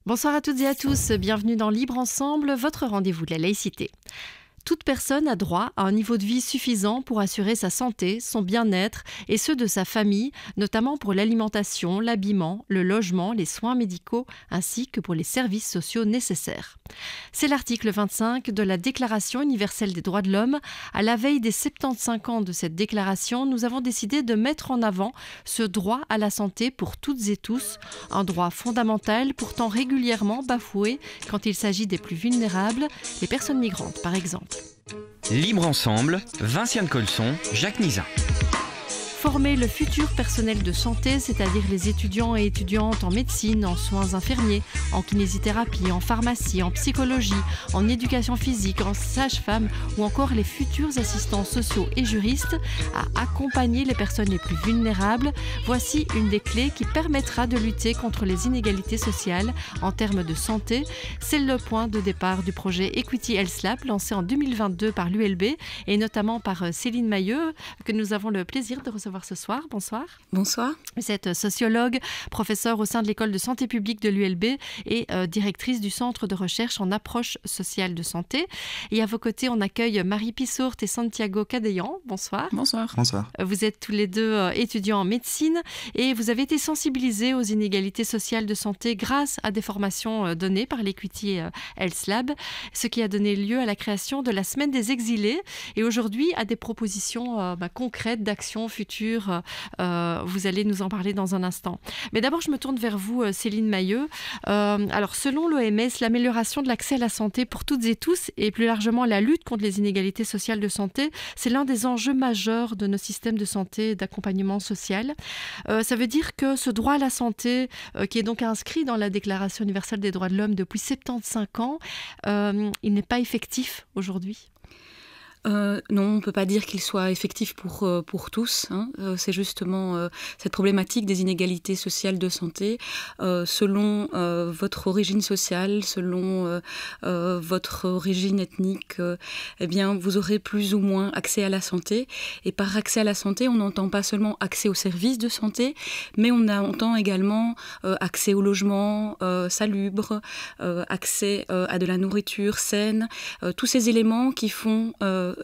Bonsoir à toutes et à tous, bienvenue dans Libre Ensemble, votre rendez-vous de la laïcité. Toute personne a droit à un niveau de vie suffisant pour assurer sa santé, son bien-être et ceux de sa famille, notamment pour l'alimentation, l'habillement, le logement, les soins médicaux ainsi que pour les services sociaux nécessaires. C'est l'article 25 de la Déclaration universelle des droits de l'homme. À la veille des 75 ans de cette déclaration, nous avons décidé de mettre en avant ce droit à la santé pour toutes et tous, un droit fondamental pourtant régulièrement bafoué quand il s'agit des plus vulnérables, les personnes migrantes par exemple. Libre Ensemble, Vinciane Colson, Jacques Nizin. Former le futur personnel de santé, c'est-à-dire les étudiants et étudiantes en médecine, en soins infirmiers, en kinésithérapie, en pharmacie, en psychologie, en éducation physique, en sage-femme ou encore les futurs assistants sociaux et juristes à accompagner les personnes les plus vulnérables. Voici une des clés qui permettra de lutter contre les inégalités sociales en termes de santé. C'est le point de départ du projet Equity Health Lab lancé en 2022 par l'ULB et notamment par Céline Mailleux que nous avons le plaisir de recevoir ce soir. Bonsoir. Bonsoir. Vous êtes sociologue, professeure au sein de l'école de santé publique de l'ULB et directrice du centre de recherche en approche sociale de santé. Et à vos côtés, on accueille Marie Pissourt et Santiago Cadeillan. Bonsoir. Bonsoir. Bonsoir. Vous êtes tous les deux étudiants en médecine et vous avez été sensibilisés aux inégalités sociales de santé grâce à des formations données par l'Equity Health Lab, ce qui a donné lieu à la création de la Semaine des exilés et aujourd'hui à des propositions concrètes d'actions futures. Vous allez nous en parler dans un instant. Mais d'abord, je me tourne vers vous, Céline Mailleux. Alors, selon l'OMS, l'amélioration de l'accès à la santé pour toutes et tous, et plus largement la lutte contre les inégalités sociales de santé, c'est l'un des enjeux majeurs de nos systèmes de santé et d'accompagnement social. Ça veut dire que ce droit à la santé, qui est donc inscrit dans la Déclaration universelle des droits de l'homme depuis 75 ans, il n'est pas effectif aujourd'hui. Non, on ne peut pas dire qu'il soit effectif pour tous. C'est justement cette problématique des inégalités sociales de santé. Selon votre origine sociale, selon votre origine ethnique, eh bien, vous aurez plus ou moins accès à la santé. Et par accès à la santé, on n'entend pas seulement accès aux services de santé, mais on entend également accès au logement salubre, accès à de la nourriture saine, tous ces éléments qui font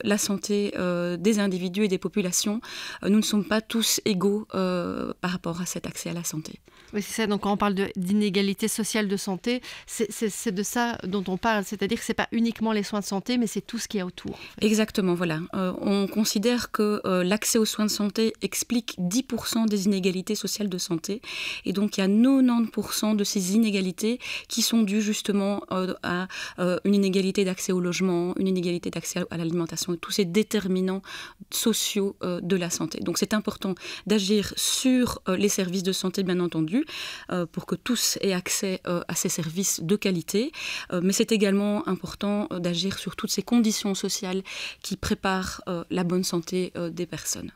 la santé des individus et des populations. Nous ne sommes pas tous égaux par rapport à cet accès à la santé. Oui, c'est ça. Donc, quand on parle d'inégalité sociale de santé, c'est de ça dont on parle. C'est-à-dire que ce n'est pas uniquement les soins de santé, mais c'est tout ce qu'il y a autour. En fait. Exactement, voilà. On considère que l'accès aux soins de santé explique 10% des inégalités sociales de santé. Et donc, il y a 90% de ces inégalités qui sont dues justement à une inégalité d'accès au logement, une inégalité d'accès à l'alimentation, tous ces déterminants sociaux de la santé. Donc, c'est important d'agir sur les services de santé, bien entendu, pour que tous aient accès à ces services de qualité. Mais c'est également important d'agir sur toutes ces conditions sociales qui préparent la bonne santé des personnes.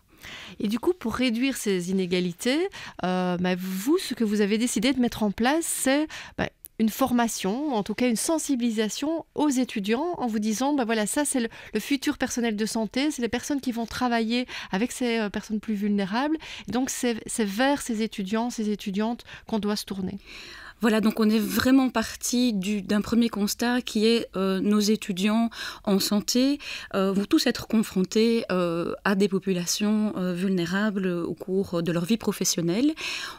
Et du coup, pour réduire ces inégalités, vous, ce que vous avez décidé de mettre en place, c'est une formation, en tout cas une sensibilisation aux étudiants en vous disant, voilà, ça c'est le futur personnel de santé, c'est les personnes qui vont travailler avec ces personnes plus vulnérables. Et donc c'est vers ces étudiants, ces étudiantes qu'on doit se tourner. Voilà, donc on est vraiment parti d'un premier constat qui est nos étudiants en santé vont tous être confrontés à des populations vulnérables au cours de leur vie professionnelle.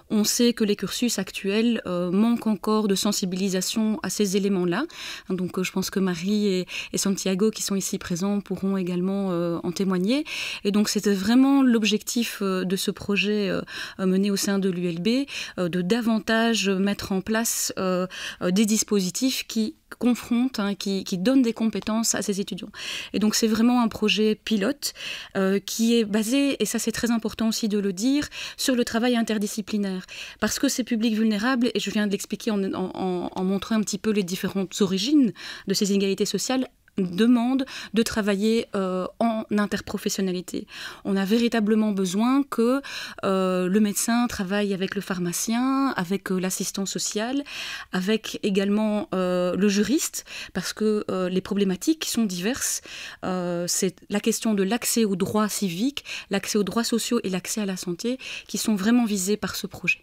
On sait que les cursus actuels manquent encore de sensibilisation à ces éléments-là. Donc je pense que Marie et Santiago qui sont ici présents pourront également en témoigner. Et donc c'était vraiment l'objectif de ce projet mené au sein de l'ULB, de davantage mettre en place des dispositifs qui confrontent, qui donnent des compétences à ces étudiants. Et donc c'est vraiment un projet pilote qui est basé, et ça c'est très important aussi de le dire, sur le travail interdisciplinaire. Parce que ces publics vulnérables, et je viens de l'expliquer en montrant un petit peu les différentes origines de ces inégalités sociales, demande de travailler en interprofessionnalité. On a véritablement besoin que le médecin travaille avec le pharmacien, avec l'assistant social, avec également le juriste, parce que les problématiques sont diverses. C'est la question de l'accès aux droits civiques, l'accès aux droits sociaux et l'accès à la santé qui sont vraiment visés par ce projet.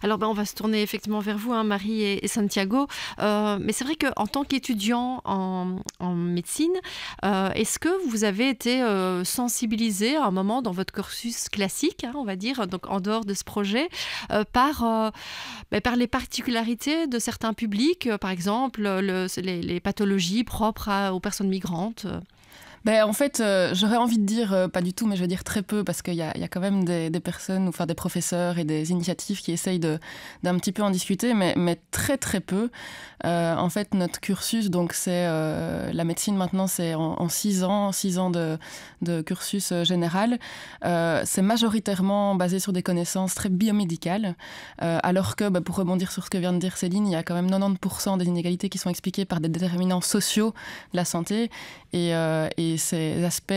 Alors, on va se tourner effectivement vers vous, Marie et Santiago. Mais c'est vrai qu'en tant qu'étudiant en médecine, est-ce que vous avez été sensibilisé à un moment dans votre cursus classique, on va dire, donc en dehors de ce projet, par les particularités de certains publics, par exemple les pathologies propres aux personnes migrantes? En fait, j'aurais envie de dire pas du tout, mais je veux dire très peu, parce qu'il y a quand même des personnes, des professeurs et des initiatives qui essayent d'un petit peu en discuter, mais très très peu. En fait, notre cursus, donc c'est la médecine maintenant, c'est en 6 ans de cursus général. C'est majoritairement basé sur des connaissances très biomédicales, alors que, pour rebondir sur ce que vient de dire Céline, il y a quand même 90% des inégalités qui sont expliquées par des déterminants sociaux de la santé, et ces aspects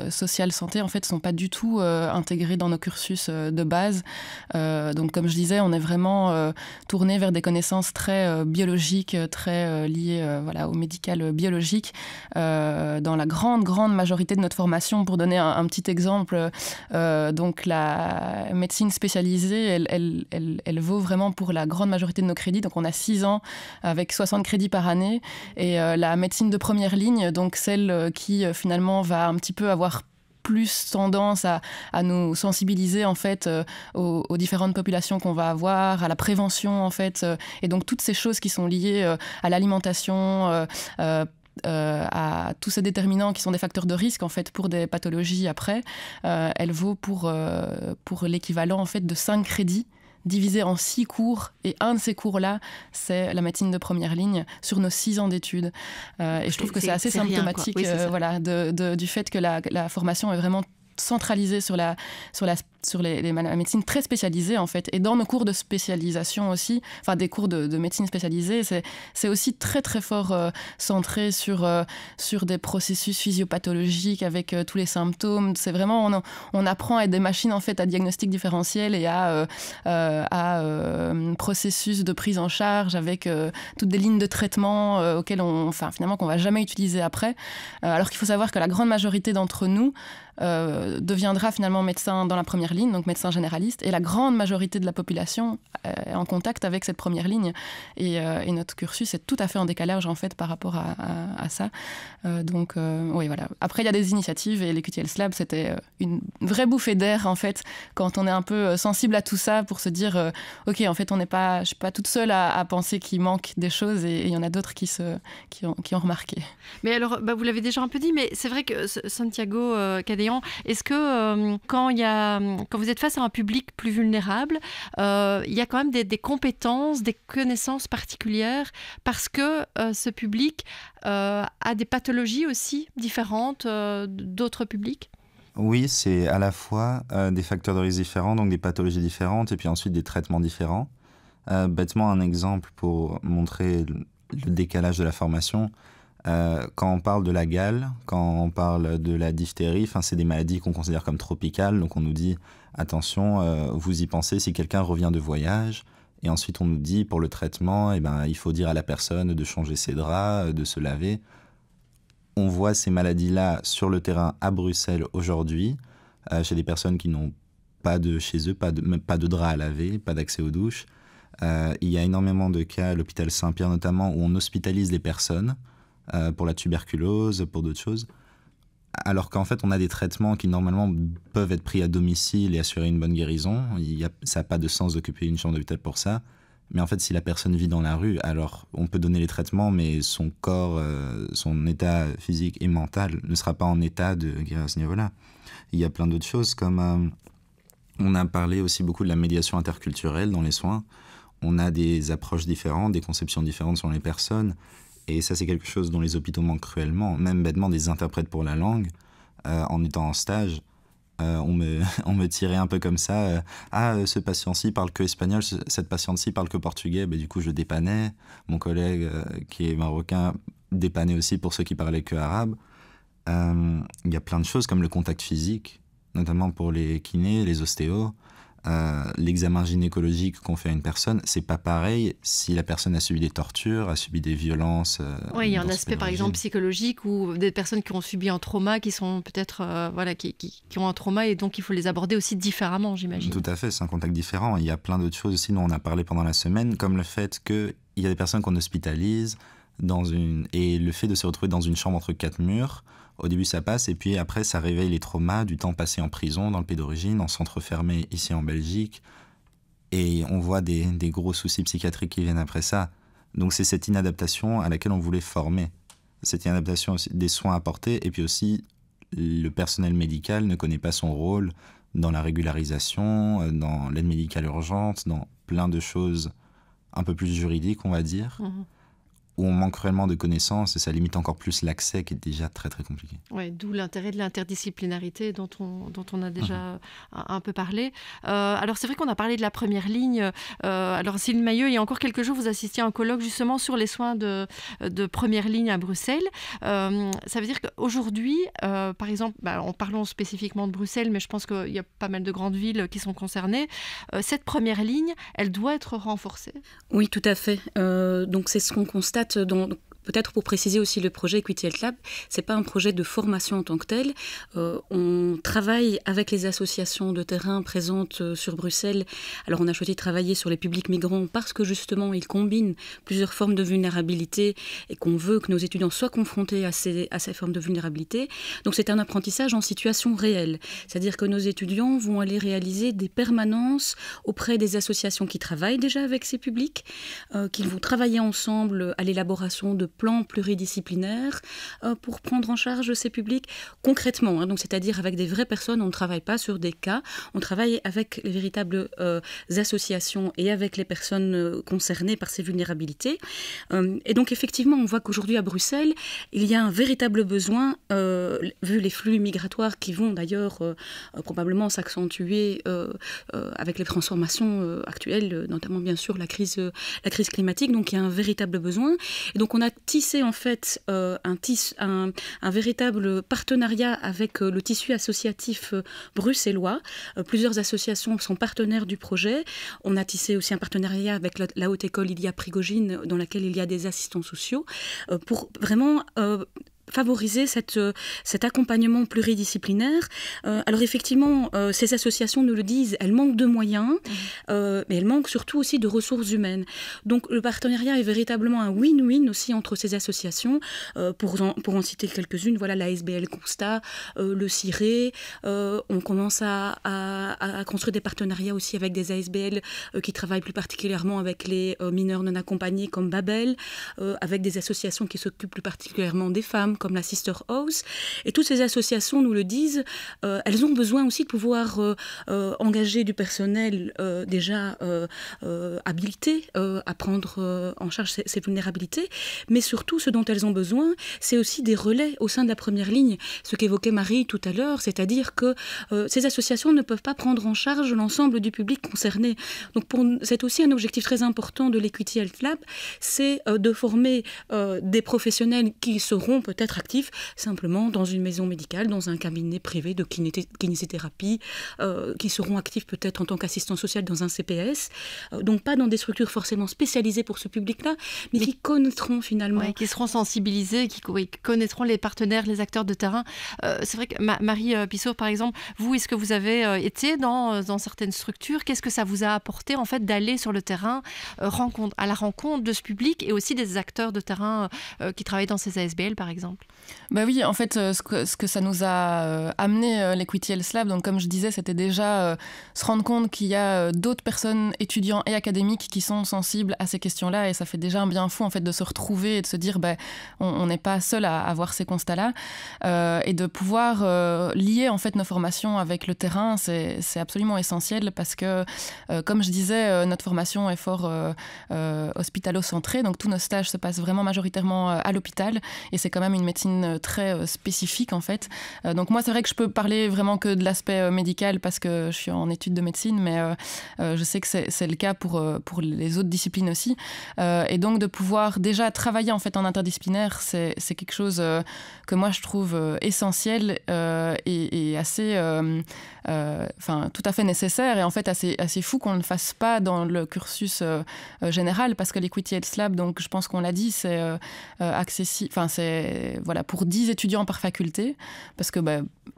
social santé en fait sont pas du tout intégrés dans nos cursus de base. Donc comme je disais, on est vraiment tourné vers des connaissances très biologiques, très liées au médical biologique. Dans la grande majorité de notre formation, pour donner un petit exemple, donc la médecine spécialisée, elle vaut vraiment pour la grande majorité de nos crédits. Donc on a 6 ans avec 60 crédits par année, et la médecine de première ligne, donc celle qui finalement va un petit peu avoir plus tendance à nous sensibiliser en fait aux différentes populations qu'on va avoir, à la prévention en fait, et donc toutes ces choses qui sont liées à l'alimentation, à tous ces déterminants qui sont des facteurs de risque en fait pour des pathologies après, elle vaut pour l'équivalent en fait de 5 crédits divisé en 6 cours, et un de ces cours-là, c'est la médecine de première ligne sur nos 6 ans d'études. Et je trouve que c'est assez symptomatique du fait que la formation est vraiment centralisée sur la médecine très spécialisée en fait, et dans nos cours de spécialisation aussi, enfin des cours de médecine spécialisée, c'est aussi très très fort centré sur des processus physiopathologiques avec tous les symptômes. C'est vraiment on apprend à être des machines en fait à diagnostic différentiel et à processus de prise en charge avec toutes des lignes de traitement auxquelles finalement qu'on va jamais utiliser après, alors qu'il faut savoir que la grande majorité d'entre nous deviendra finalement médecin dans la première ligne, donc médecin généraliste, et la grande majorité de la population est en contact avec cette première ligne, et notre cursus est tout à fait en décalage en fait par rapport à ça. Oui, voilà. Après il y a des initiatives, et l'EQT Health Lab c'était une vraie bouffée d'air en fait quand on est un peu sensible à tout ça, pour se dire ok, en fait je suis pas toute seule à penser qu'il manque des choses, et il y en a d'autres qui ont remarqué. Mais alors vous l'avez déjà un peu dit, mais c'est vrai que Santiago Cadeillan, est-ce que quand vous êtes face à un public plus vulnérable, il y a quand même des compétences, des connaissances particulières, parce que ce public a des pathologies aussi différentes d'autres publics? Oui, c'est à la fois des facteurs de risque différents, donc des pathologies différentes, et puis ensuite des traitements différents. Bêtement, un exemple pour montrer le décalage de la formation. Quand on parle de la gale, quand on parle de la diphtérie, c'est des maladies qu'on considère comme tropicales, donc on nous dit attention, vous y pensez si quelqu'un revient de voyage, et ensuite on nous dit pour le traitement, il faut dire à la personne de changer ses draps, de se laver. On voit ces maladies-là sur le terrain à Bruxelles aujourd'hui, chez des personnes qui n'ont pas chez eux, pas de draps à laver, pas d'accès aux douches. Il y a énormément de cas à l'hôpital Saint-Pierre notamment, où on hospitalise les personnes pour la tuberculose, pour d'autres choses, alors qu'en fait on a des traitements qui normalement peuvent être pris à domicile et assurer une bonne guérison. Ça n'a pas de sens d'occuper une chambre d'hôpital pour ça, mais en fait si la personne vit dans la rue, alors on peut donner les traitements, mais son corps, son état physique et mental ne sera pas en état de guérir à ce niveau-là. Il y a plein d'autres choses, comme on a parlé aussi beaucoup de la médiation interculturelle dans les soins. On a des approches différentes, des conceptions différentes sur les personnes. Et ça, c'est quelque chose dont les hôpitaux manquent cruellement. Même bêtement, des interprètes pour la langue. En étant en stage, on me tirait un peu comme ça. Ce patient-ci parle que espagnol, cette patiente-ci parle que portugais. Du coup, je dépannais. Mon collègue, qui est marocain, dépannait aussi pour ceux qui parlaient que arabe. Il y a plein de choses comme le contact physique, notamment pour les kinés, les ostéos. l'examen gynécologique qu'on fait à une personne, c'est pas pareil si la personne a subi des tortures, a subi des violences. Oui, il y a un aspect par exemple psychologique ou des personnes qui ont subi un trauma, qui sont peut-être qui ont un trauma et donc il faut les aborder aussi différemment, j'imagine. Tout à fait, c'est un contexte différent. Il y a plein d'autres choses aussi dont on a parlé pendant la semaine, comme le fait qu'il y a des personnes qu'on hospitalise et le fait de se retrouver dans une chambre entre 4 murs. Au début, ça passe, et puis après, ça réveille les traumas du temps passé en prison, dans le pays d'origine, en centre fermé ici en Belgique. Et on voit des gros soucis psychiatriques qui viennent après ça. Donc c'est cette inadaptation à laquelle on voulait former. Cette inadaptation des soins apportés, et puis aussi, le personnel médical ne connaît pas son rôle dans la régularisation, dans l'aide médicale urgente, dans plein de choses un peu plus juridiques, on va dire. Où on manque réellement de connaissances et ça limite encore plus l'accès qui est déjà très très compliqué. Oui, d'où l'intérêt de l'interdisciplinarité dont on a déjà un peu parlé. Alors c'est vrai qu'on a parlé de la première ligne. Alors Céline Mailleux, il y a encore quelques jours, vous assistiez à un colloque justement sur les soins de première ligne à Bruxelles. Ça veut dire qu'aujourd'hui, par exemple, parlons spécifiquement de Bruxelles, mais je pense qu'il y a pas mal de grandes villes qui sont concernées. Cette première ligne, elle doit être renforcée. Oui, tout à fait. Donc c'est ce qu'on constate peut-être pour préciser aussi le projet Equity Health Lab, c'est pas un projet de formation en tant que tel. On travaille avec les associations de terrain présentes sur Bruxelles. Alors on a choisi de travailler sur les publics migrants parce que justement ils combinent plusieurs formes de vulnérabilité et qu'on veut que nos étudiants soient confrontés à ces formes de vulnérabilité. Donc c'est un apprentissage en situation réelle. C'est-à-dire que nos étudiants vont aller réaliser des permanences auprès des associations qui travaillent déjà avec ces publics, qu'ils vont travailler ensemble à l'élaboration de plans pluridisciplinaires pour prendre en charge ces publics concrètement, donc c'est-à-dire avec des vraies personnes. On ne travaille pas sur des cas, on travaille avec les véritables associations et avec les personnes concernées par ces vulnérabilités. Et donc effectivement, on voit qu'aujourd'hui à Bruxelles, il y a un véritable besoin, vu les flux migratoires qui vont d'ailleurs probablement s'accentuer avec les transformations actuelles, notamment bien sûr la crise climatique. Donc il y a un véritable besoin. Et donc on a tissé en fait un véritable partenariat avec le tissu associatif bruxellois. Plusieurs associations sont partenaires du projet. On a tissé aussi un partenariat avec la Haute École Ilia Prigogine, dans laquelle il y a des assistants sociaux, pour vraiment favoriser cet accompagnement pluridisciplinaire. Alors effectivement, ces associations nous le disent, elles manquent de moyens, mais elles manquent surtout aussi de ressources humaines. Donc le partenariat est véritablement un win-win aussi entre ces associations. Pour en citer quelques-unes, voilà la SBL Constat, le CIRE. On commence à construire des partenariats aussi avec des ASBL qui travaillent plus particulièrement avec les mineurs non accompagnés comme Babel, avec des associations qui s'occupent plus particulièrement des femmes comme la Sister House. Et toutes ces associations nous le disent, elles ont besoin aussi de pouvoir engager du personnel déjà habilité à prendre en charge ces vulnérabilités, mais surtout ce dont elles ont besoin, c'est aussi des relais au sein de la première ligne, ce qu'évoquait Marie tout à l'heure, c'est-à-dire que ces associations ne peuvent pas prendre en charge l'ensemble du public concerné. Donc c'est aussi un objectif très important de l'Equity Health Lab, c'est de former des professionnels qui seront peut-être actifs simplement dans une maison médicale, dans un cabinet privé de kinésithérapie, qui seront actifs peut-être en tant qu'assistants sociaux dans un CPS, donc pas dans des structures forcément spécialisées pour ce public-là, mais qui connaîtront finalement. Oui, qui seront sensibilisés, qui connaîtront les partenaires, les acteurs de terrain. C'est vrai que Marie Pissot, par exemple, vous, est-ce que vous avez été dans certaines structures? Qu'est-ce que ça vous a apporté en fait d'aller sur le terrain, à la rencontre de ce public et aussi des acteurs de terrain qui travaillent dans ces ASBL, par exemple? Bah oui, en fait, ce que ça nous a amené, l'Equity Health Lab, donc comme je disais, c'était déjà se rendre compte qu'il y a d'autres personnes, étudiants et académiques, qui sont sensibles à ces questions-là, et ça fait déjà un bien fou en fait de se retrouver et de se dire, on n'est pas seul à avoir ces constats-là, et de pouvoir lier en fait nos formations avec le terrain, c'est absolument essentiel parce que, comme je disais, notre formation est fort hospitalo-centrée, donc tous nos stages se passent vraiment majoritairement à l'hôpital, et c'est quand même une médecine très spécifique en fait. Donc moi c'est vrai que je peux parler vraiment que de l'aspect médical parce que je suis en études de médecine, mais je sais que c'est le cas pour les autres disciplines aussi. Et donc de pouvoir déjà travailler en fait en interdisciplinaire, c'est quelque chose que moi je trouve essentiel et assez tout à fait nécessaire et en fait assez fou qu'on ne le fasse pas dans le cursus général parce que l'Equity Health Lab, donc je pense qu'on l'a dit, c'est accessible, c'est pour 10 étudiants par faculté parce que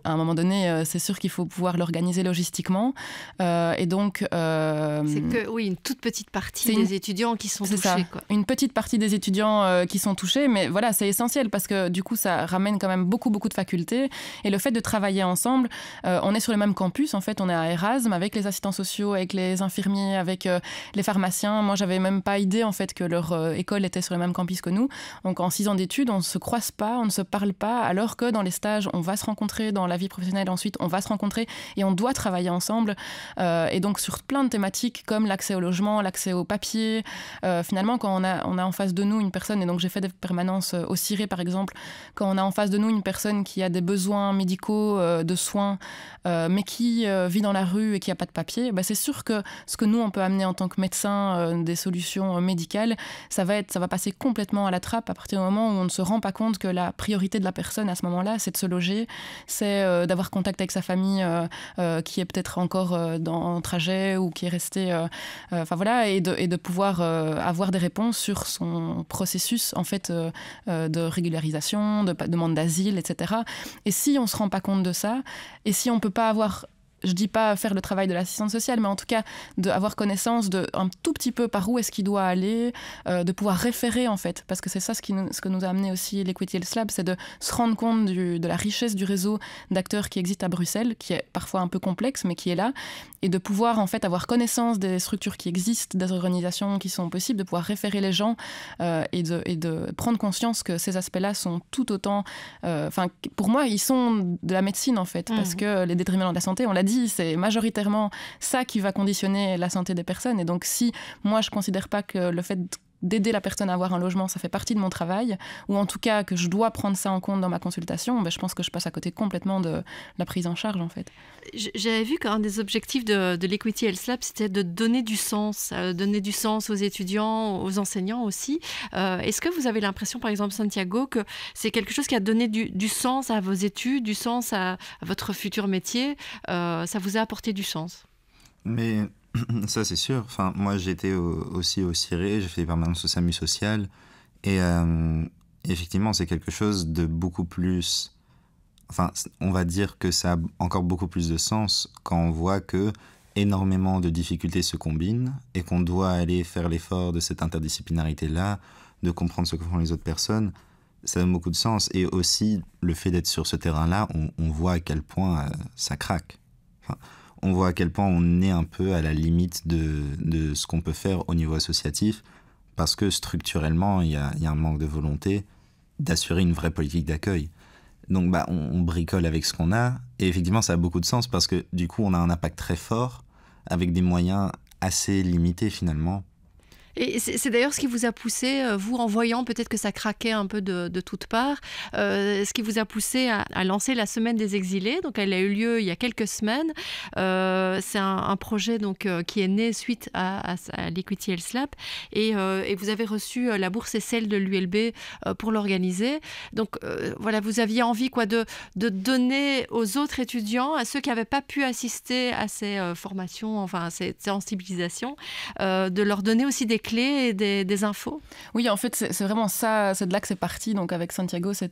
à un moment donné c'est sûr qu'il faut pouvoir l'organiser logistiquement et donc c'est que oui, une toute petite partie des étudiants qui sont touchés, quoi. Une petite partie des étudiants qui sont touchés, mais voilà, c'est essentiel parce que du coup ça ramène quand même beaucoup de facultés et le fait de travailler ensemble, on est sur le même campus en fait, on est à Erasme avec les assistants sociaux, avec les infirmiers, avec les pharmaciens. Moi j'avais même pas idée en fait que leur école était sur le même campus que nous, donc en 6 ans d'études on ne se croise pas, on ne se parle pas, alors que dans les stages on va se rencontrer, dans la vie professionnelle ensuite on va se rencontrer et on doit travailler ensemble et donc sur plein de thématiques comme l'accès au logement, l'accès au papier. Finalement quand on a en face de nous une personne, et donc j'ai fait des permanences au CIRE par exemple, quand on a en face de nous une personne qui a des besoins médicaux de soins mais qui vit dans la rue et qui n'a pas de papier, c'est sûr que ce que nous on peut amener en tant que médecin, des solutions médicales, ça va passer complètement à la trappe à partir du moment où on ne se rend pas compte que la priorité de la personne à ce moment-là, c'est de se loger, c'est d'avoir contact avec sa famille qui est peut-être encore en trajet ou qui est resté et de pouvoir avoir des réponses sur son processus en fait de régularisation, de demande d'asile, etc. Et si on se rend pas compte de ça, et si on peut pas avoir, je dis pas faire le travail de l'assistante sociale, mais en tout cas d'avoir connaissance de un tout petit peu par où est-ce qu'il doit aller, de pouvoir référer en fait, parce que c'est ça ce que nous a amené aussi l'Equity Health Lab, c'est de se rendre compte de la richesse du réseau d'acteurs qui existe à Bruxelles, qui est parfois un peu complexe, mais qui est là, et de pouvoir en fait avoir connaissance des structures qui existent, des organisations qui sont possibles, de pouvoir référer les gens et de prendre conscience que ces aspects-là sont tout autant, pour moi, ils sont de la médecine en fait, parce que les déterminants de la santé, on l'a dit, c'est majoritairement ça qui va conditionner la santé des personnes. Et donc, si moi, je ne considère pas que le fait d'aider la personne à avoir un logement, ça fait partie de mon travail, ou en tout cas que je dois prendre ça en compte dans ma consultation, je pense que je passe à côté complètement de la prise en charge, en fait. J'avais vu qu'un des objectifs de l'Equity Health Lab, c'était de donner du sens aux étudiants, aux enseignants aussi. Est-ce que vous avez l'impression, par exemple, Santiago, que c'est quelque chose qui a donné du sens à vos études, du sens à votre futur métier, ça vous a apporté du sens? Mais ça, c'est sûr. Enfin, moi, j'étais aussi au CIRE, j'ai fait des permanences au SAMU social. Et effectivement, c'est quelque chose de beaucoup plus... Enfin, on va dire que ça a encore beaucoup plus de sens quand on voit que énormément de difficultés se combinent et qu'on doit aller faire l'effort de cette interdisciplinarité-là, de comprendre ce que font les autres personnes. Ça donne beaucoup de sens. Et aussi, le fait d'être sur ce terrain-là, on voit à quel point ça craque. Enfin, on voit à quel point on est un peu à la limite de ce qu'on peut faire au niveau associatif, parce que structurellement, il y a un manque de volonté d'assurer une vraie politique d'accueil. Donc on bricole avec ce qu'on a, et effectivement ça a beaucoup de sens, parce que du coup on a un impact très fort, avec des moyens assez limités finalement. Et c'est d'ailleurs ce qui vous a poussé, vous, en voyant peut-être que ça craquait un peu de toutes parts, ce qui vous a poussé à lancer la Semaine des Exilés. Donc, elle a eu lieu il y a quelques semaines. C'est un projet donc, qui est né suite à l'Equity Health Lab. Et vous avez reçu la bourse ESSEL de l'ULB pour l'organiser. Donc, voilà, vous aviez envie de donner aux autres étudiants, à ceux qui n'avaient pas pu assister à ces formations, enfin, à cette sensibilisation, de leur donner aussi des clés et des infos. Oui, en fait, c'est vraiment ça, c'est de là que c'est parti. Donc avec Santiago, ça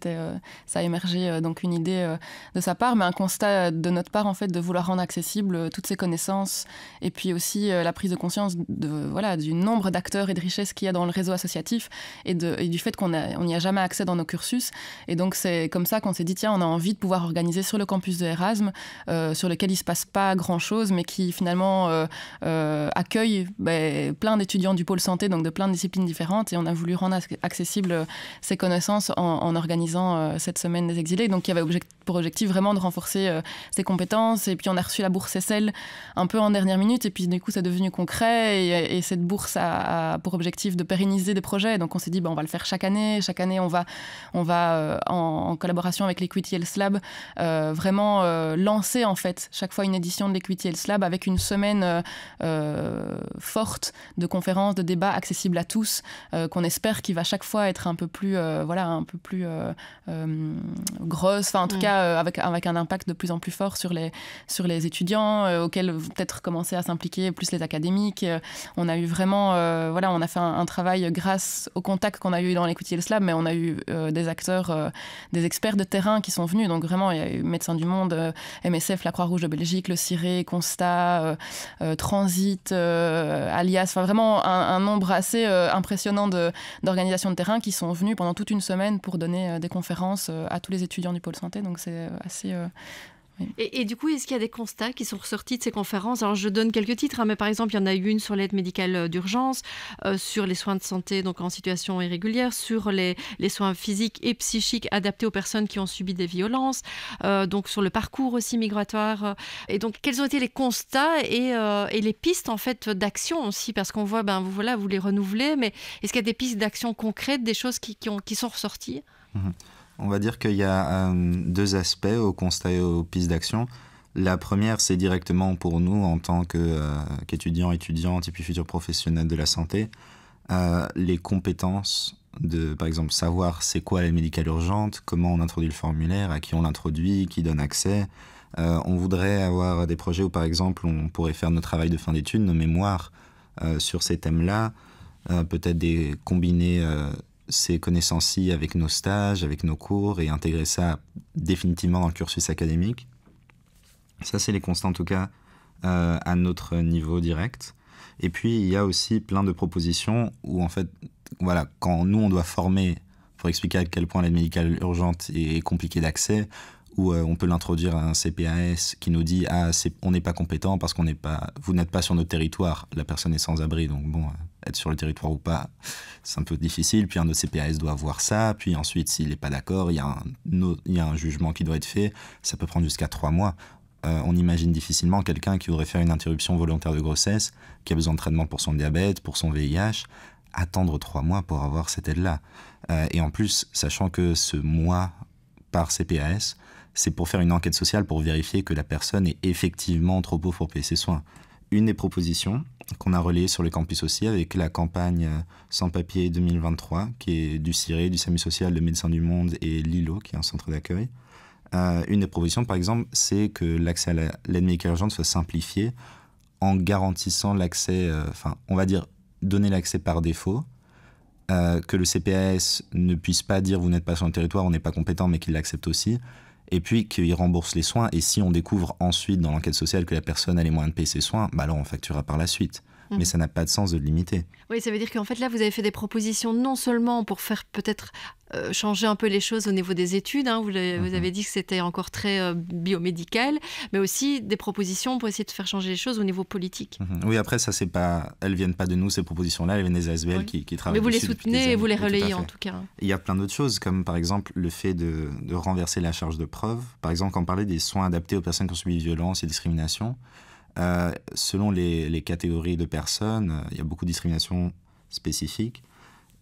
a émergé donc une idée de sa part, mais un constat de notre part, en fait, de vouloir rendre accessible toutes ces connaissances, et puis aussi la prise de conscience du nombre d'acteurs et de richesses qu'il y a dans le réseau associatif, et du fait qu'on n'y a jamais accès dans nos cursus. Et donc c'est comme ça qu'on s'est dit, tiens, on a envie de pouvoir organiser sur le campus de Erasme, sur lequel il ne se passe pas grand-chose, mais qui finalement accueille plein d'étudiants du pôle pôles santé, donc de plein de disciplines différentes, et on a voulu rendre accessibles ces connaissances en organisant cette semaine des exilés. Donc il y avait pour objectif vraiment de renforcer ses compétences, et puis on a reçu la bourse Essel un peu en dernière minute, et puis du coup c'est devenu concret, et cette bourse a pour objectif de pérenniser des projets. Donc on s'est dit on va le faire chaque année on va en collaboration avec l'Equity Health Lab vraiment lancer en fait chaque fois une édition de l'Equity Health Lab avec une semaine forte de conférences, de débats accessibles à tous, qu'on espère qu'il va chaque fois être un peu plus grosse, enfin en tout cas avec un impact de plus en plus fort sur les étudiants auxquels peut-être commencer à s'impliquer plus les académiques. On a eu vraiment on a fait un travail grâce au contact qu'on a eu dans l'Equity Health Lab, mais on a eu des acteurs, des experts de terrain qui sont venus. Donc vraiment, il y a eu Médecins du Monde, MSF, la Croix-Rouge de Belgique, le CIRE, Constat, Transit, Alias. Enfin vraiment un nombre assez impressionnant d'organisations de terrain qui sont venues pendant toute une semaine pour donner des conférences à tous les étudiants du pôle santé. Donc c'est assez... Et du coup, est-ce qu'il y a des constats qui sont ressortis de ces conférences? Alors, je donne quelques titres, mais par exemple, il y en a eu une sur l'aide médicale d'urgence, sur les soins de santé donc en situation irrégulière, sur les soins physiques et psychiques adaptés aux personnes qui ont subi des violences, donc sur le parcours aussi migratoire. Et donc, quels ont été les constats et les pistes en fait d'action aussi? Parce qu'on voit, vous les renouvelez, mais est-ce qu'il y a des pistes d'action concrètes, des choses qui sont ressorties? On va dire qu'il y a deux aspects au constat et aux pistes d'action. La première, c'est directement pour nous, en tant qu'étudiants, étudiantes et puis futurs professionnels de la santé, les compétences de, par exemple, savoir c'est quoi l'aide médicale urgente, comment on introduit le formulaire, à qui on l'introduit, qui donne accès. On voudrait avoir des projets où, par exemple, on pourrait faire notre travail de fin d'études, nos mémoires sur ces thèmes-là, peut-être combiner... ces connaissances-ci avec nos stages, avec nos cours, et intégrer ça définitivement dans le cursus académique. Ça, c'est les constats, en tout cas, à notre niveau direct. Et puis, il y a aussi plein de propositions où, en fait, voilà, quand nous, on doit former pour expliquer à quel point l'aide médicale urgente est compliquée d'accès, où on peut l'introduire à un CPAS qui nous dit « Ah, on n'est pas compétent parce vous n'êtes pas sur notre territoire, la personne est sans abri, donc bon, être sur le territoire ou pas, c'est un peu difficile. » Puis un autre CPAS doit voir ça, puis ensuite, s'il n'est pas d'accord, il y a un jugement qui doit être fait, ça peut prendre jusqu'à 3 mois. On imagine difficilement quelqu'un qui voudrait faire une interruption volontaire de grossesse, qui a besoin de traitement pour son diabète, pour son VIH, attendre 3 mois pour avoir cette aide-là. Et en plus, sachant que ce mois par CPAS, c'est pour faire une enquête sociale pour vérifier que la personne est effectivement trop pauvre pour payer ses soins. Une des propositions qu'on a relayées sur le campus aussi avec la campagne Sans Papiers 2023, qui est du CIRE, du SAMU social, de Médecins du Monde et Lilo, qui est un centre d'accueil. Une des propositions, par exemple, c'est que l'accès à l'aide médicale urgente soit simplifié en garantissant l'accès, on va dire donner l'accès par défaut, que le CPAS ne puisse pas dire « vous n'êtes pas sur le territoire, on n'est pas compétent », mais qu'il l'accepte aussi. Et puis qu'il rembourse les soins, et si on découvre ensuite dans l'enquête sociale que la personne a les moyens de payer ses soins, alors on facturera par la suite. Mais ça n'a pas de sens de le limiter. Oui, ça veut dire qu'en fait là, vous avez fait des propositions non seulement pour faire peut-être changer un peu les choses au niveau des études, vous avez dit que c'était encore très biomédical, mais aussi des propositions pour essayer de faire changer les choses au niveau politique. Oui, après, ça, elles viennent pas de nous, ces propositions-là, elles viennent des ASBL qui travaillent dessus. Mais vous les soutenez et vous les relayez en tout cas. Il y a plein d'autres choses, comme par exemple le fait de renverser la charge de preuve. Par exemple, quand on parlait des soins adaptés aux personnes qui ont subi violence et discrimination, selon les catégories de personnes, il y a beaucoup de discrimination spécifique.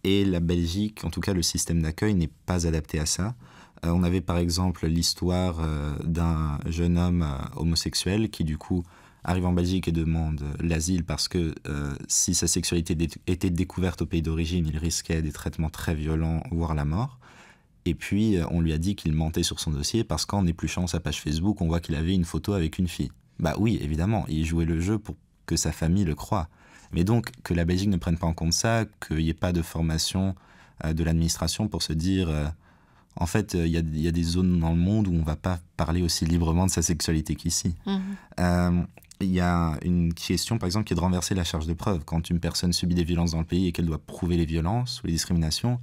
Et la Belgique, en tout cas le système d'accueil, n'est pas adapté à ça. On avait par exemple l'histoire d'un jeune homme homosexuel qui du coup arrive en Belgique et demande l'asile parce que si sa sexualité était découverte au pays d'origine, il risquait des traitements très violents, voire la mort. Et puis on lui a dit qu'il mentait sur son dossier parce qu'en épluchant sa page Facebook, on voit qu'il avait une photo avec une fille. Bah oui, évidemment, il jouait le jeu pour que sa famille le croie. Mais donc, que la Belgique ne prenne pas en compte ça, qu'il n'y ait pas de formation de l'administration pour se dire... en fait, il y a des zones dans le monde où on ne va pas parler aussi librement de sa sexualité qu'ici. Il y a une question, par exemple, qui est de renverser la charge de preuve. Quand une personne subit des violences dans le pays et qu'elle doit prouver les violences ou les discriminations,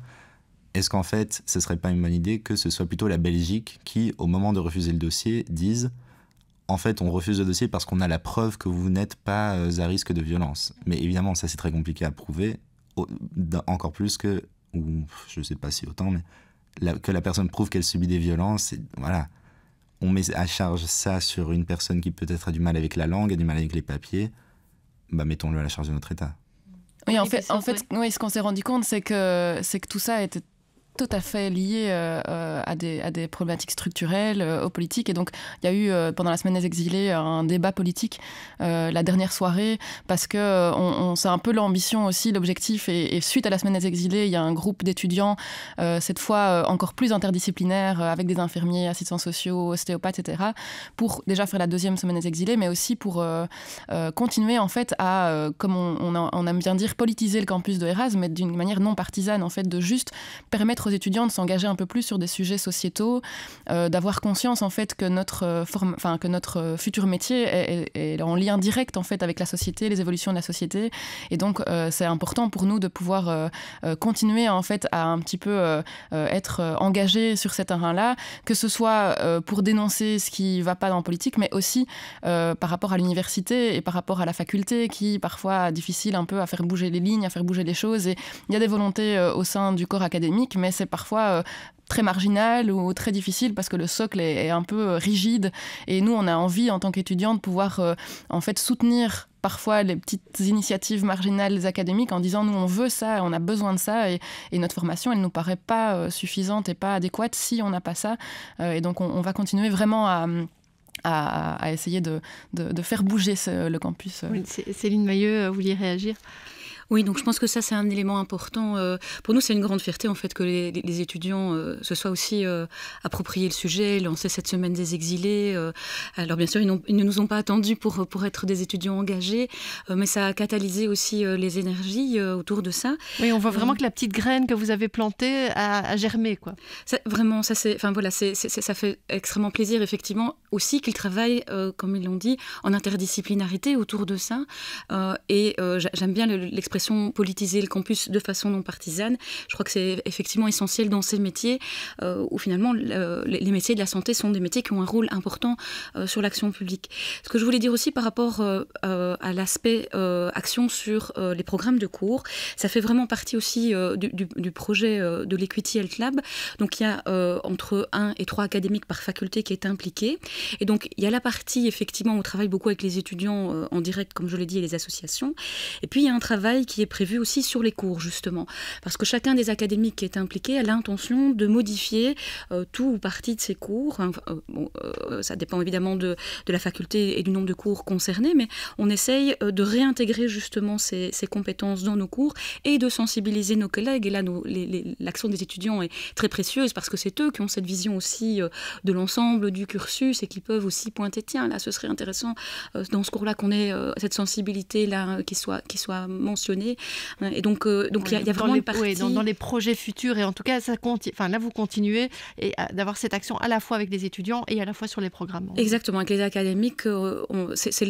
est-ce qu'en fait, ce ne serait pas une bonne idée que ce soit plutôt la Belgique qui, au moment de refuser le dossier, dise... En fait, on refuse le dossier parce qu'on a la preuve que vous n'êtes pas à risque de violence. Mais évidemment, ça c'est très compliqué à prouver encore plus que, ou je ne sais pas si autant, mais que la personne prouve qu'elle subit des violences. Et, voilà. On met à charge ça sur une personne qui peut-être a du mal avec la langue, a du mal avec les papiers. Mettons-le à la charge de notre État. Oui, en fait, oui, ce qu'on s'est rendu compte, c'est que tout ça était tout à fait lié à des problématiques structurelles, aux politiques. Et donc, il y a eu, pendant la semaine des exilés, un débat politique la dernière soirée, parce que c'est un peu l'ambition aussi, l'objectif. Et suite à la semaine des exilés, il y a un groupe d'étudiants, cette fois encore plus interdisciplinaire, avec des infirmiers, assistants sociaux, ostéopathes, etc., pour déjà faire la deuxième semaine des exilés, mais aussi pour continuer, en fait, à, comme on aime bien dire, politiser le campus de Erasme, mais d'une manière non partisane, en fait, de juste permettre aux étudiants de s'engager un peu plus sur des sujets sociétaux, d'avoir conscience en fait que notre futur métier est en lien direct en fait avec la société, les évolutions de la société, et donc c'est important pour nous de pouvoir continuer en fait à un petit peu être engagés sur cet terrain-là, que ce soit pour dénoncer ce qui ne va pas dans la politique, mais aussi par rapport à l'université et par rapport à la faculté qui parfois est difficile un peu à faire bouger les lignes, à faire bouger les choses, et il y a des volontés au sein du corps académique, mais c'est parfois très marginal ou très difficile parce que le socle est un peu rigide, et nous on a envie en tant qu'étudiants de pouvoir en fait soutenir parfois les petites initiatives marginales académiques en disant nous on veut ça, on a besoin de ça, et notre formation elle nous paraît pas suffisante et pas adéquate si on n'a pas ça, et donc on va continuer vraiment à essayer de faire bouger le campus. Oui, Céline Mailleux, vous vouliez réagir ? Oui, donc je pense que ça, c'est un élément important. Pour nous, c'est une grande fierté, en fait, que les étudiants se soient aussi appropriés le sujet, lancé cette semaine des exilés. Alors, bien sûr, ils ne nous ont pas attendus pour être des étudiants engagés, mais ça a catalysé aussi les énergies autour de ça. Oui, on voit vraiment que la petite graine que vous avez plantée a germé, quoi. Vraiment, ça fait extrêmement plaisir, effectivement, aussi qu'ils travaillent, comme ils l'ont dit, en interdisciplinarité autour de ça. Et j'aime bien l'expression politiser le campus de façon non partisane. Je crois que c'est effectivement essentiel dans ces métiers où finalement les métiers de la santé sont des métiers qui ont un rôle important sur l'action publique. Ce que je voulais dire aussi par rapport à l'aspect action sur les programmes de cours, ça fait vraiment partie aussi du projet de l'Equity Health Lab. Donc il y a entre 1 et 3 académiques par faculté qui est impliquée. Et donc il y a la partie effectivement où on travaille beaucoup avec les étudiants en direct, comme je l'ai dit, et les associations. Et puis il y a un travail qui est prévu aussi sur les cours, justement. Parce que chacun des académiques qui est impliqué a l'intention de modifier tout ou partie de ses cours. Ça dépend évidemment de la faculté et du nombre de cours concernés, mais on essaye de réintégrer justement ces compétences dans nos cours et de sensibiliser nos collègues. Et là, l'action des étudiants est très précieuse parce que c'est eux qui ont cette vision aussi de l'ensemble du cursus et qui peuvent aussi pointer, tiens, là, ce serait intéressant dans ce cours-là qu'on ait cette sensibilité-là qui soit mentionnée. Et donc il y a vraiment une partie... Oui, dans les projets futurs, et en tout cas, là, vous continuez d'avoir cette action à la fois avec les étudiants et à la fois sur les programmes. Exactement, avec les académiques, c'est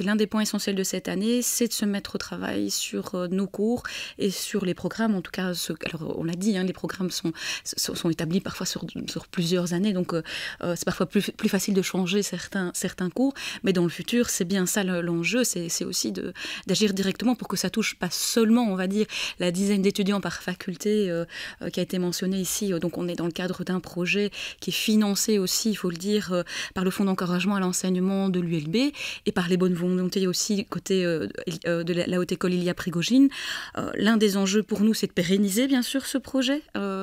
l'un des points essentiels de cette année, c'est de se mettre au travail sur nos cours et sur les programmes. En tout cas, alors on l'a dit, les programmes sont établis parfois sur plusieurs années, donc c'est parfois plus facile de changer certains cours, mais dans le futur, c'est bien ça l'enjeu, c'est aussi d'agir directement pour que ça touche pas seulement, on va dire, la dizaine d'étudiants par faculté qui a été mentionnée ici. Donc on est dans le cadre d'un projet qui est financé aussi, il faut le dire, par le fonds d'encouragement à l'enseignement de l'ULB et par les bonnes volontés aussi côté de la Haute École Ilia Prigogine. L'un des enjeux pour nous, c'est de pérenniser bien sûr ce projet,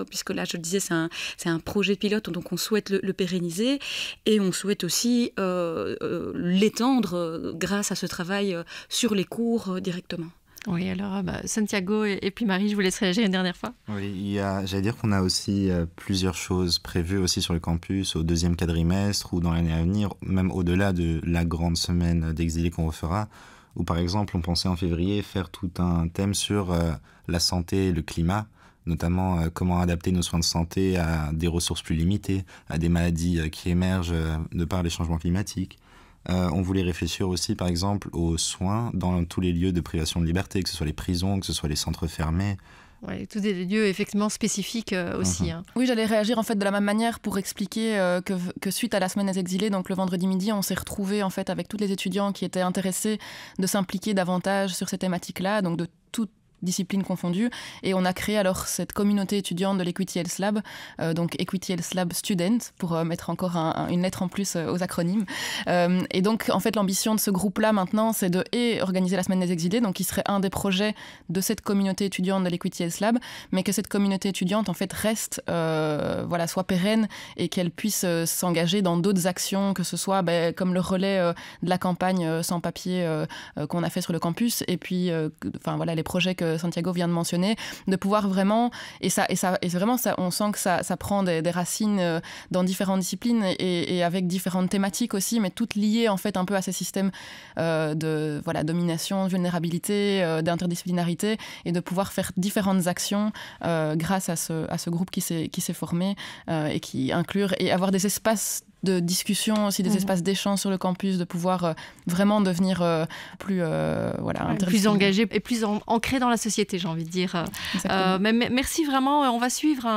puisque là, je le disais, c'est un projet pilote, donc on souhaite le pérenniser et on souhaite aussi l'étendre grâce à ce travail sur les cours directement. Oui, alors Santiago et puis Marie, je vous laisse réagir une dernière fois. Oui, j'allais dire qu'on a aussi plusieurs choses prévues aussi sur le campus au deuxième quadrimestre ou dans l'année à venir, même au-delà de la grande semaine d'exilés qu'on refera, où par exemple on pensait en février faire tout un thème sur la santé et le climat, notamment comment adapter nos soins de santé à des ressources plus limitées, à des maladies qui émergent de par les changements climatiques. On voulait réfléchir aussi, par exemple, aux soins dans tous les lieux de privation de liberté, que ce soit les prisons, que ce soit les centres fermés. Oui, tous des lieux effectivement spécifiques aussi. Oui, j'allais réagir en fait de la même manière pour expliquer que suite à la semaine des exilés, donc le vendredi midi, on s'est retrouvés en fait avec tous les étudiants qui étaient intéressés de s'impliquer davantage sur ces thématiques-là, donc de disciplines confondues. Et on a créé alors cette communauté étudiante de l'Equity Health Lab, donc Equity Health Lab Student, pour mettre encore une lettre en plus aux acronymes. Et donc, en fait, l'ambition de ce groupe-là maintenant, c'est de organiser la Semaine des Exilés, donc qui serait un des projets de cette communauté étudiante de l'Equity Health Lab, mais que cette communauté étudiante, en fait, reste, soit pérenne et qu'elle puisse s'engager dans d'autres actions, que ce soit comme le relais de la campagne sans papier qu'on a fait sur le campus, et puis les projets que Santiago vient de mentionner, de pouvoir vraiment, et vraiment ça, on sent que ça prend des racines dans différentes disciplines et avec différentes thématiques aussi, mais toutes liées en fait un peu à ces systèmes de domination, de vulnérabilité, d'interdisciplinarité, et de pouvoir faire différentes actions grâce à ce groupe qui s'est formé et qui inclure et avoir des espaces de discussion, aussi des espaces d'échange sur le campus, de pouvoir vraiment devenir plus engagé et plus ancré dans la société, j'ai envie de dire. Mais merci vraiment, on va suivre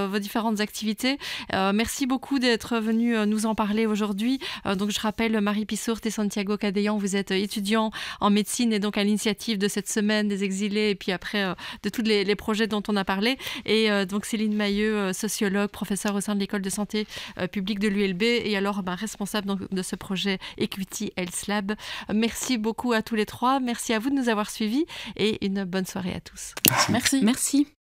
vos différentes activités. Merci beaucoup d'être venu nous en parler aujourd'hui. Donc je rappelle, Marie Pissourt et Santiago Cadeillan, vous êtes étudiants en médecine et donc à l'initiative de cette semaine des exilés et puis après de tous les projets dont on a parlé. Et donc Céline Mailleux, sociologue, professeure au sein de l'école de santé publique de l'ULB, et alors responsable donc, de ce projet Equity Health Lab. Merci beaucoup à tous les trois. Merci à vous de nous avoir suivis et une bonne soirée à tous. Merci. Merci.